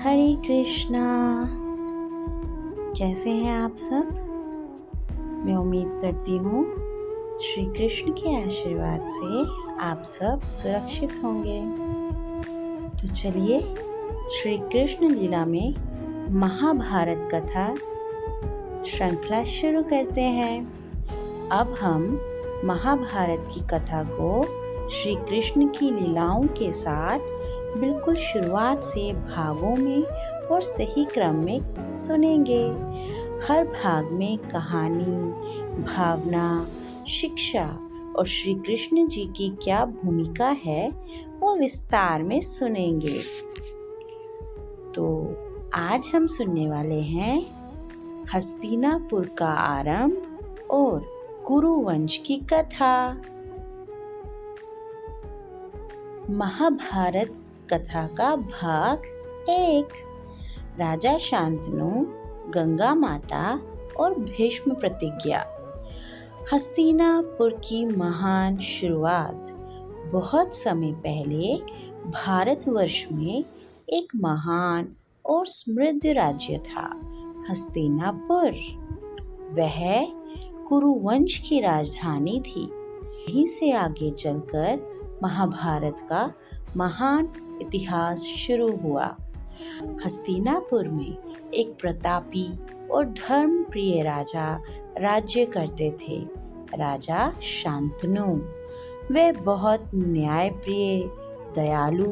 हरे कृष्णा। कैसे हैं आप सब? मैं उम्मीद करती हूँ श्री कृष्ण के आशीर्वाद से आप सब सुरक्षित होंगे। तो चलिए श्री कृष्ण लीला में महाभारत कथा श्रृंखला शुरू करते हैं। अब हम महाभारत की कथा को श्री कृष्ण की लीलाओं के साथ बिल्कुल शुरुआत से भागों में और सही क्रम में सुनेंगे। हर भाग में कहानी, भावना, शिक्षा और श्री कृष्ण जी की क्या भूमिका है वो विस्तार में सुनेंगे। तो आज हम सुनने वाले हैं हस्तिनापुर का आरंभ और कुरुवंश की कथा। महाभारत कथा का भाग 1। राजा शांतनु, गंगा माता और भीष्म प्रतिज्ञा। हस्तिनापुर की महान शुरुआत। बहुत समय पहले भारतवर्ष में एक महान और समृद्ध राज्य था, हस्तिनापुर। वह कुरुवंश की राजधानी थी। यहीं से आगे चलकर महाभारत का महान इतिहास शुरू हुआ। हस्तिनापुर में एक प्रतापी और धर्मप्रिय राजा राज्य करते थे, राजा शांतनु। वे बहुत न्यायप्रिय, दयालु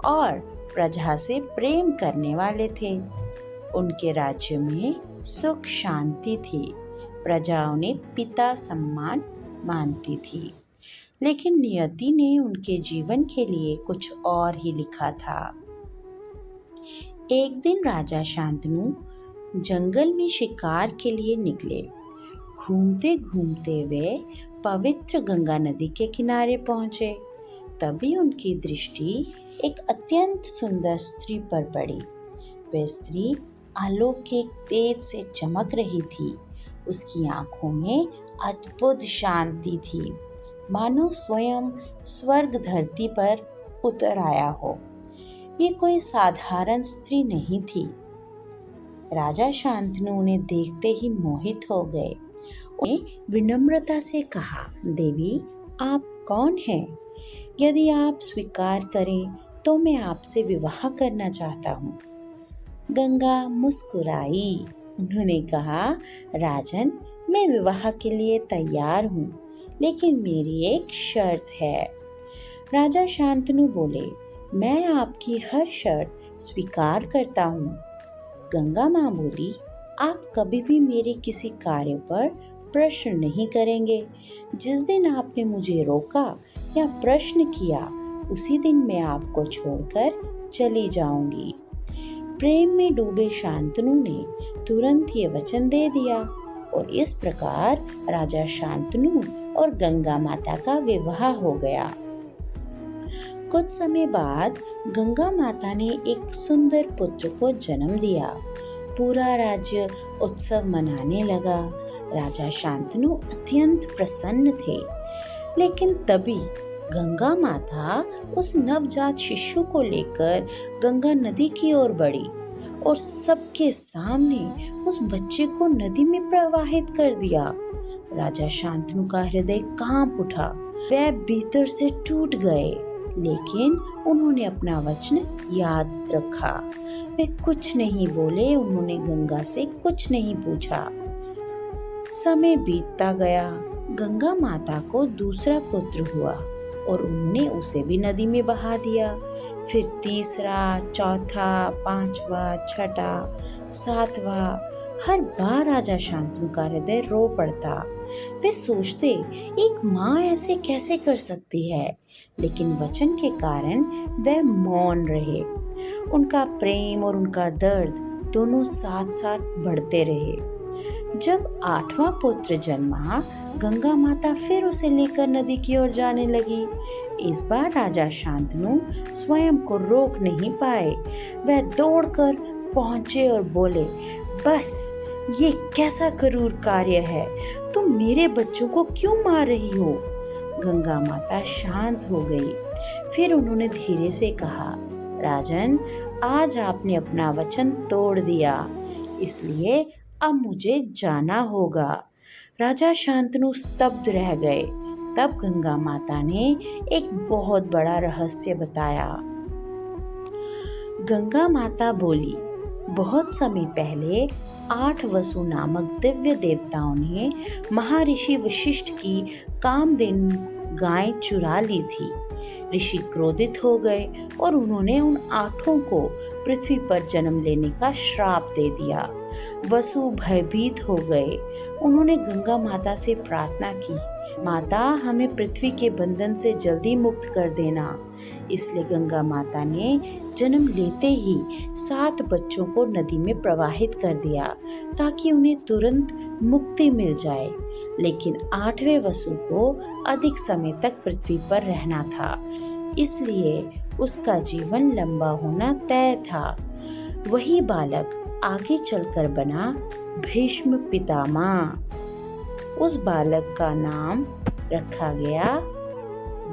और प्रजा से प्रेम करने वाले थे। उनके राज्य में सुख शांति थी। प्रजा उन्हें पिता सम्मान मानती थी। लेकिन नियति ने उनके जीवन के लिए कुछ और ही लिखा था। एक दिन राजा शांतनु जंगल में शिकार के लिए निकले। घूमते घूमते वे पवित्र गंगा नदी के किनारे पहुंचे। तभी उनकी दृष्टि एक अत्यंत सुंदर स्त्री पर पड़ी। वह स्त्री अलौकिक तेज से चमक रही थी। उसकी आंखों में अद्भुत शांति थी, मानो स्वयं स्वर्ग धरती पर उतर आया हो। ये कोई साधारण स्त्री नहीं थी। राजा शांतनु उन्हें देखते ही मोहित हो गए। उन्हें विनम्रता से कहा, देवी, आप कौन हैं? यदि आप स्वीकार करें तो मैं आपसे विवाह करना चाहता हूँ। गंगा मुस्कुराई। उन्होंने कहा, राजन, मैं विवाह के लिए तैयार हूँ, लेकिन मेरी एक शर्त है। राजा शांतनु बोले, मैं आपकी हर शर्त स्वीकार करता हूँ। गंगा माँ बोली, आप कभी भी मेरे किसी कार्य पर प्रश्न नहीं करेंगे। जिस दिन आपने मुझे रोका या प्रश्न किया, उसी दिन मैं आपको छोड़कर चली जाऊंगी। प्रेम में डूबे शांतनु ने तुरंत ये वचन दे दिया और इस प्रकार राजा शांतनु और गंगा माता का विवाह हो गया। कुछ समय बाद गंगा माता ने एक सुंदर पुत्र को जन्म दिया। पूरा राज्य उत्सव मनाने लगा। राजा शांतनु अत्यंत प्रसन्न थे। लेकिन तभी गंगा माता उस नवजात शिशु को लेकर गंगा नदी की ओर बढ़ी और सबके सामने उस बच्चे को नदी में प्रवाहित कर दिया। राजा शांतनु का हृदय कांप उठा। वे भीतर से टूट गए, लेकिन उन्होंने अपना वचन याद रखा। वे कुछ नहीं बोले। उन्होंने गंगा से कुछ नहीं पूछा। समय बीतता गया। गंगा माता को दूसरा पुत्र हुआ और उन्होंने उसे भी नदी में बहा दिया। फिर तीसरा, चौथा, पांचवा, छठा, सातवां। हर बार राजा शांतनु का हृदय रो पड़ता। वे सोचते, एक माँ ऐसे कैसे कर सकती है? लेकिन वचन के कारण वे मौन रहे। उनका प्रेम और उनका दर्द दोनों साथ साथ बढ़ते रहे। जब 8वां पुत्र जन्मा, गंगा माता फिर उसे लेकर नदी की ओर जाने लगी। इस बार राजा शांतनु स्वयं को रोक नहीं पाए। वह दौड़कर पहुंचे और बोले, बस, ये कैसा क्रूर कार्य है? तुम मेरे बच्चों को क्यों मार रही हो? गंगा माता शांत हो गई। फिर उन्होंने धीरे से कहा, राजन, आज आपने अपना वचन तोड़ दिया, इसलिए अब मुझे जाना होगा। राजा शांतनु स्तब्ध रह गए। तब गंगा माता ने एक बहुत बड़ा रहस्य बताया। गंगा माता बोली, बहुत समय पहले 8 वसु नामक दिव्य देवताओं ने महर्षि वशिष्ठ की कामधेनु गाय चुरा ली थी। ऋषि क्रोधित हो गए और उन्होंने उन 8 को पृथ्वी पर जन्म लेने का श्राप दे दिया। वसु भयभीत हो गए। उन्होंने गंगा माता से प्रार्थना की, माता हमें पृथ्वी के बंधन से जल्दी मुक्त कर देना। इसलिए गंगा माता ने जन्म लेते ही 7 बच्चों को नदी में प्रवाहित कर दिया ताकि उन्हें तुरंत मुक्ति मिल जाए। लेकिन 8वें वसु को अधिक समय तक पृथ्वी पर रहना था, इसलिए उसका जीवन लंबा होना तय था। वही बालक आगे चलकर बना भीष्म पितामह। उस बालक का नाम रखा गया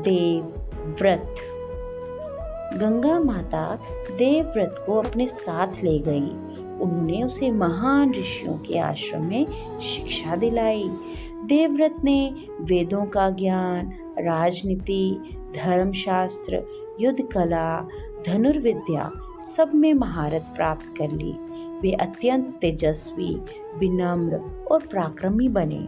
देवव्रत। गंगा माता देवव्रत को अपने साथ ले गई। उन्होंने उसे महान ऋषियों के आश्रम में शिक्षा दिलाई। देवव्रत ने वेदों का ज्ञान, राजनीति, धर्मशास्त्र, युद्ध कला, धनुर्विद्या सब में महारत प्राप्त कर ली। वे अत्यंत तेजस्वी, विनम्र और पराक्रमी बने।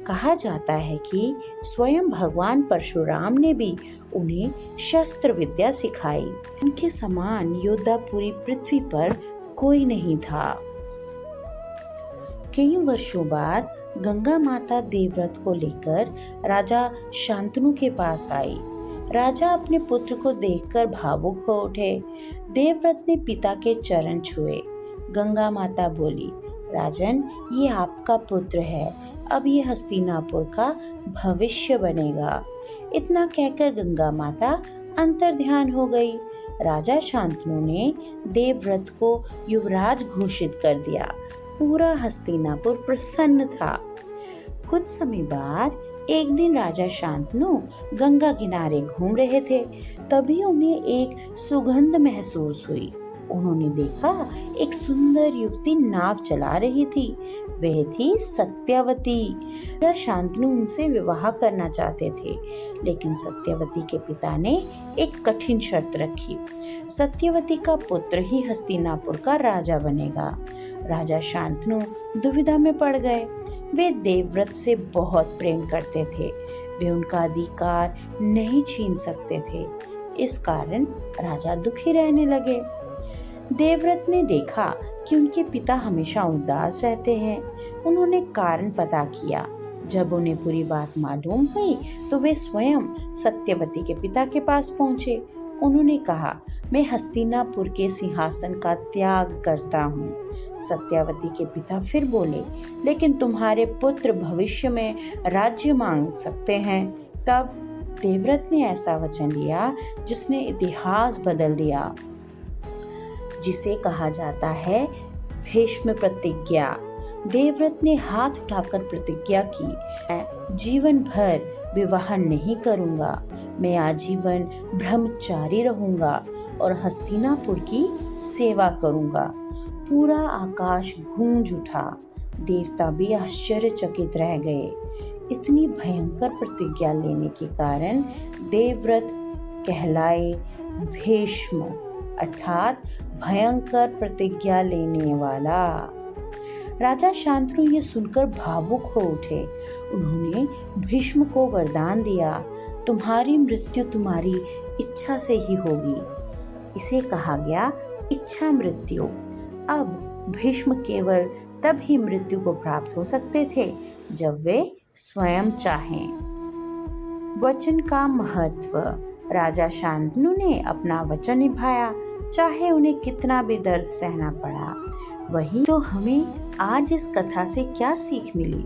कहा जाता है कि स्वयं भगवान परशुराम ने भी उन्हें शस्त्र विद्या सिखाई। उनके समान योद्धा पूरी पृथ्वी पर कोई नहीं था। कई वर्षों बाद गंगा माता देवव्रत को लेकर राजा शांतनु के पास आई। राजा अपने पुत्र को देखकर भावुक हो उठे। देवव्रत ने पिता के चरण छुए। गंगा माता बोली, राजन, ये आपका पुत्र है, अब ये हस्तिनापुर का भविष्य बनेगा। इतना कहकर गंगा माता अंतर्ध्यान हो गई। राजा शांतनु ने देवव्रत को युवराज घोषित कर दिया। पूरा हस्तिनापुर प्रसन्न था। कुछ समय बाद एक दिन राजा शांतनु गंगा किनारे घूम रहे थे। तभी उन्हें एक सुगंध महसूस हुई। उन्होंने देखा एक सुंदर युवती नाव चला रही थी। वह थी सत्यवती। राजा शांतनु उनसे विवाह करना चाहते थे, लेकिन सत्यवती के पिता ने एक कठिन शर्त रखी। सत्यवती का पुत्र ही हस्तिनापुर का राजा बनेगा। राजा शांतनु दुविधा में पड़ गए। वे देवव्रत से बहुत प्रेम करते थे। वे उनका अधिकार नहीं छीन सकते थे। इस कारण राजा दुखी रहने लगे। देवव्रत ने देखा कि उनके पिता हमेशा उदास रहते हैं। उन्होंने कारण पता किया। जब उन्हें पूरी बात मालूम हुई तो वे स्वयं सत्यवती के पिता के पास पहुंचे। उन्होंने कहा, मैं हस्तिनापुर के सिंहासन का त्याग करता हूँ। सत्यवती के पिता फिर बोले, लेकिन तुम्हारे पुत्र भविष्य में राज्य मांग सकते हैं। तब देवव्रत ने ऐसा वचन लिया जिसने इतिहास बदल दिया, जिसे कहा जाता है भीष्म प्रतिज्ञा। देवव्रत ने हाथ उठाकर प्रतिज्ञा की, मैं जीवन भर विवाह नहीं करूंगा। मैं आजीवन ब्रह्मचारी रहूंगा और हस्तिनापुर की सेवा करूंगा। पूरा आकाश गूंज उठा। देवता भी आश्चर्यचकित रह गए। इतनी भयंकर प्रतिज्ञा लेने के कारण देवव्रत कहलाए भीष्म, अर्थात भयंकर प्रतिज्ञा लेने वाला। राजा शांतनु ये सुनकर भावुक हो उठे। उन्होंने भीष्म को वरदान दिया, तुम्हारी मृत्यु तुम्हारी इच्छा से ही होगी। इसे कहा गया इच्छा मृत्यु। अब भीष्म केवल तब ही मृत्यु को प्राप्त हो सकते थे जब वे स्वयं चाहें। वचन का महत्व। राजा शांतनु ने अपना वचन निभाया, चाहे उन्हें कितना भी दर्द सहना पड़ा। वही तो हमें आज इस कथा से क्या सीख मिली?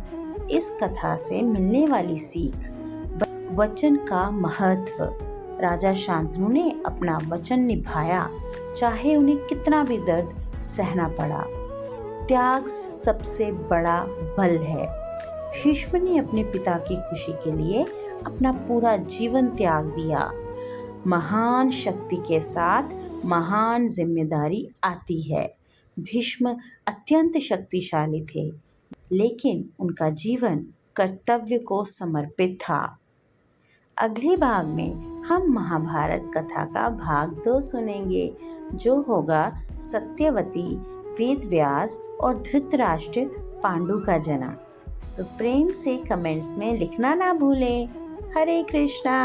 इस कथा से मिलने वाली सीख, वचन का महत्व। राजा शांतनु ने अपना वचन निभाया, चाहे उन्हें कितना भी दर्द सहना पड़ा। त्याग सबसे बड़ा बल है। भीष्म ने अपने पिता की खुशी के लिए अपना पूरा जीवन त्याग दिया। महान शक्ति के साथ महान जिम्मेदारी आती है। भीष्म अत्यंत शक्तिशाली थे, लेकिन उनका जीवन कर्तव्य को समर्पित था। अगले भाग में हम महाभारत कथा का भाग 2 सुनेंगे, जो होगा सत्यवती, वेदव्यास और धृतराष्ट्र पांडु का जन्म। तो प्रेम से कमेंट्स में लिखना ना भूलें। हरे कृष्णा।